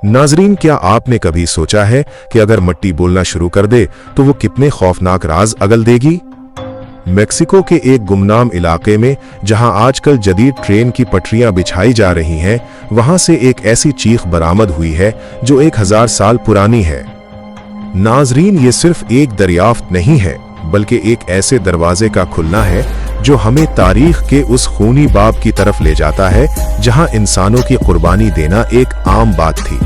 नाजरीन, क्या आपने कभी सोचा है कि अगर मिट्टी बोलना शुरू कर दे तो वो कितने खौफनाक राज अगल देगी? मेक्सिको के एक गुमनाम इलाके में जहां आजकल जदीद ट्रेन की पटरियां बिछाई जा रही हैं, वहां से एक ऐसी चीख बरामद हुई है जो 1000 साल पुरानी है। नाजरीन, ये सिर्फ एक दरियाफ्त नहीं है, बल्कि एक ऐसे दरवाजे का खुलना है जो हमें तारीख के उस खूनी बाब की तरफ ले जाता है जहां इंसानों की कुर्बानी देना एक आम बात थी।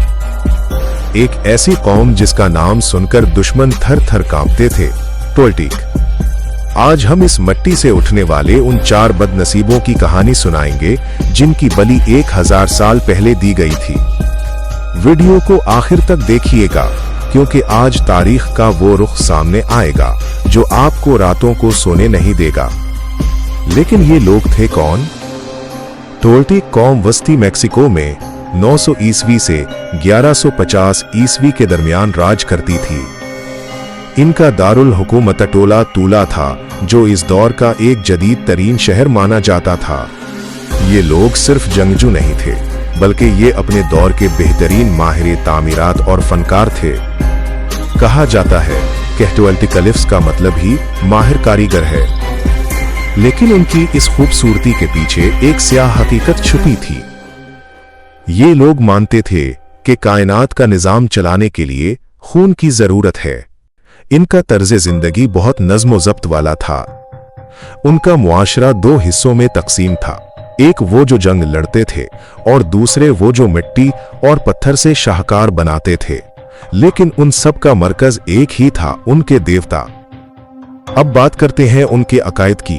एक ऐसी कौम जिसका नाम सुनकर दुश्मन थर थर कांपते थे, टोल्टेक। आज हम इस मिट्टी से उठने वाले उन 4 बदनसीबों की कहानी सुनाएंगे जिनकी बलि 1000 साल पहले दी गई थी। वीडियो को आखिर तक देखिएगा, क्योंकि आज तारीख का वो रुख सामने आएगा जो आपको रातों को सोने नहीं देगा। लेकिन ये लोग थे कौन? टोल्टेक कौम वस्ती मेक्सिको में 900 ईस्वी से 1150 ईस्वी के दरमियान राज करती थी। इनका दारुल हुकूमत टोला तुला था, जो इस दौर का एक जदीद तरीन शहर माना जाता था। ये लोग सिर्फ जंगजू नहीं थे, बल्कि ये अपने दौर के बेहतरीन माहिर तामीरात और फनकार थे। कहा जाता है कि टोल्टेकलिफ्स का मतलब ही माहिर कारीगर है, लेकिन उनकी इस खूबसूरती के पीछे एक स्याह हकीकत छुपी थी। ये लोग मानते थे कि कायनात का निजाम चलाने के लिए खून की जरूरत है। इनका तर्ज जिंदगी बहुत नज्म ज़ब्त वाला था। उनका मुआशरा 2 हिस्सों में तकसीम था, एक वो जो जंग लड़ते थे और दूसरे वो जो मिट्टी और पत्थर से शाहकार बनाते थे। लेकिन उन सब का मरकज एक ही था, उनके देवता। अब बात करते हैं उनके अकायद की।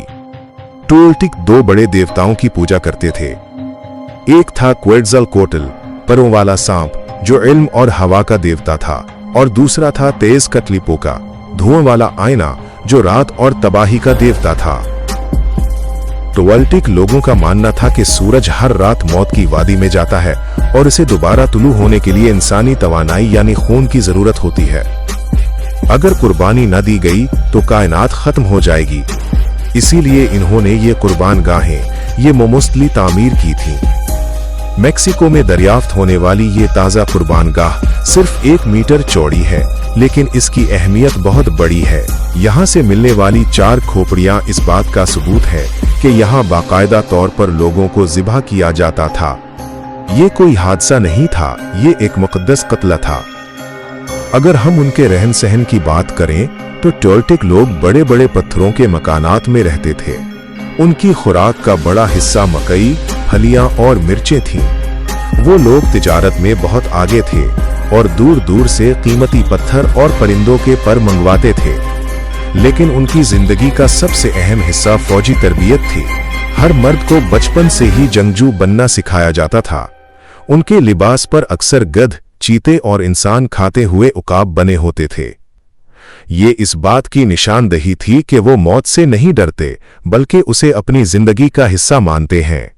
टोल्टेक 2 बड़े देवताओं की पूजा करते थे। एक था क्वेट्ज़लकोएट्ल, परों वाला सांप, जो इल्म और हवा का देवता था, और दूसरा था तेज़कत्लिपोका, धुआं वाला आईना, जो रात और तबाही का देवता था। टोल्टेक लोगों का मानना था कि सूरज हर रात मौत की वादी में जाता है और इसे दोबारा तुलू होने के लिए इंसानी तवानाई यानी खून की जरूरत होती है। अगर कुर्बानी न दी गई तो कायनात खत्म हो जाएगी। इसीलिए इन्होंने ये कुर्बान गाहें, ये मुमुस्तली तामीर की थी। मेक्सिको में दरियाफ्त होने वाली ये ताज़ा कुर्बान गाह सिर्फ 1 मीटर चौड़ी है, लेकिन इसकी अहमियत बहुत बड़ी है। यहाँ से मिलने वाली 4 खोपड़ियाँ इस बात का सबूत है कि यहाँ बाकायदा तौर पर लोगों को ज़िबा किया जाता था। ये कोई हादसा नहीं था, ये एक मुक़द्दस कत्ल था। अगर हम उनके रहन सहन की बात करें तो टोल्टेक लोग बड़े बड़े पत्थरों के मकानात में रहते थे। उनकी खुराक का बड़ा हिस्सा मकई, फलियां और मिर्चें थीं। वो लोग तिजारत में बहुत आगे थे और दूर दूर से कीमती पत्थर और परिंदों के पर मंगवाते थे। लेकिन उनकी जिंदगी का सबसे अहम हिस्सा फौजी तरबियत थी। हर मर्द को बचपन से ही जंगजू बनना सिखाया जाता था। उनके लिबास पर अक्सर गध, चीते और इंसान खाते हुए उकाब बने होते थे। ये इस बात की निशानदही थी कि वो मौत से नहीं डरते, बल्कि उसे अपनी जिंदगी का हिस्सा मानते हैं।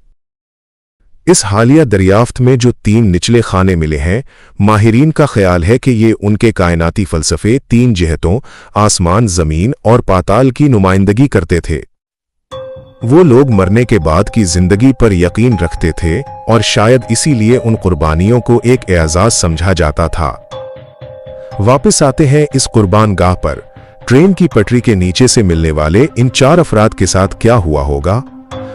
इस हालिया दरियाफ्त में जो 3 निचले खाने मिले हैं, माहिरीन का ख्याल है कि ये उनके कायनाती फलसफे 3 जिहतों आसमान, जमीन और पाताल की नुमाइंदगी करते थे। वो लोग मरने के बाद की जिंदगी पर यकीन रखते थे और शायद इसीलिए उन कुर्बानियों को एक एजाज समझा जाता था। वापस आते हैं इस कुर्बान गाह पर। ट्रेन की पटरी के नीचे से मिलने वाले इन 4 अफराद के साथ क्या हुआ होगा?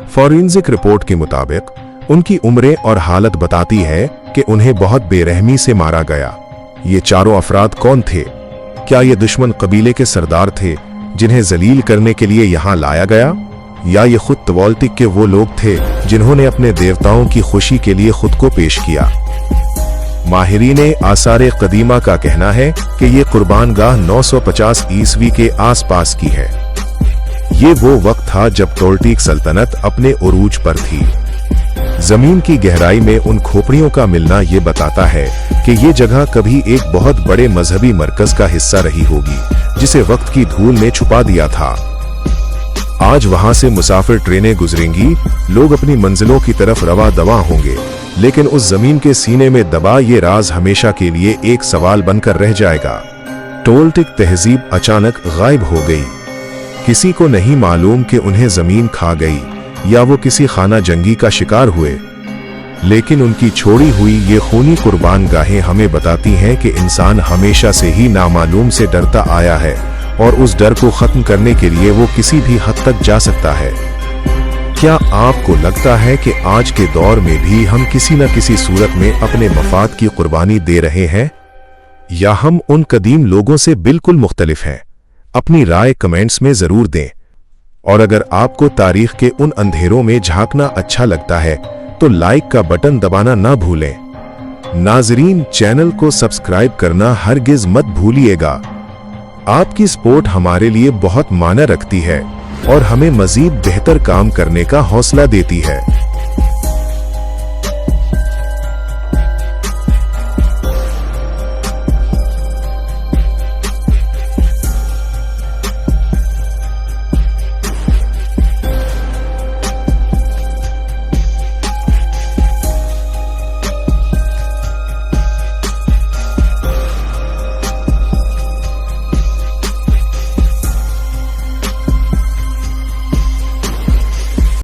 फॉरेंसिक रिपोर्ट के मुताबिक उनकी उम्रें और हालत बताती है कि उन्हें बहुत बेरहमी से मारा गया। ये चारों अफराद कौन थे? क्या ये दुश्मन कबीले के सरदार थे जिन्हें जलील करने के लिए यहाँ लाया गया, या ये खुद टोल्टेक के वो लोग थे जिन्होंने अपने देवताओं की खुशी के लिए खुद को पेश किया? माहिरीने आसारे कदीमा का कहना है कि ये कुर्बान गाह 950 ईस्वी के आसपास की है। ये वो वक्त था जब टोल्टेक सल्तनत अपने उरूज पर थी। जमीन की गहराई में उन खोपड़ियों का मिलना ये बताता है कि ये जगह कभी एक बहुत बड़े मजहबी मरकज का हिस्सा रही होगी, जिसे वक्त की धूल ने छुपा दिया था। आज वहां से मुसाफिर ट्रेनें गुजरेंगी, लोग अपनी मंजिलों की तरफ रवा दवा होंगे, लेकिन उस जमीन के सीने में दबा ये राज हमेशा के लिए एक सवाल बनकर रह जाएगा। टोल्टेक तहजीब अचानक गायब हो गई। किसी को नहीं मालूम कि उन्हें जमीन खा गई या वो किसी खाना जंगी का शिकार हुए। लेकिन उनकी छोड़ी हुई ये खूनी कुर्बान गाहें हमें बताती हैं कि इंसान हमेशा से ही नामालूम से डरता आया है और उस डर को खत्म करने के लिए वो किसी भी हद तक जा सकता है। क्या आपको लगता है कि आज के दौर में भी हम किसी न किसी सूरत में अपने मफाद की कुर्बानी दे रहे हैं, या हम उन कदीम लोगों से बिल्कुल मुख्तलिफ हैं? अपनी राय कमेंट्स में जरूर दें। और अगर आपको तारीख के उन अंधेरों में झांकना अच्छा लगता है तो लाइक का बटन दबाना ना भूलें। नाजरीन, चैनल को सब्सक्राइब करना हरगिज मत भूलिएगा। आपकी सपोर्ट हमारे लिए बहुत मायने रखती है और हमें मजीद बेहतर काम करने का हौसला देती है।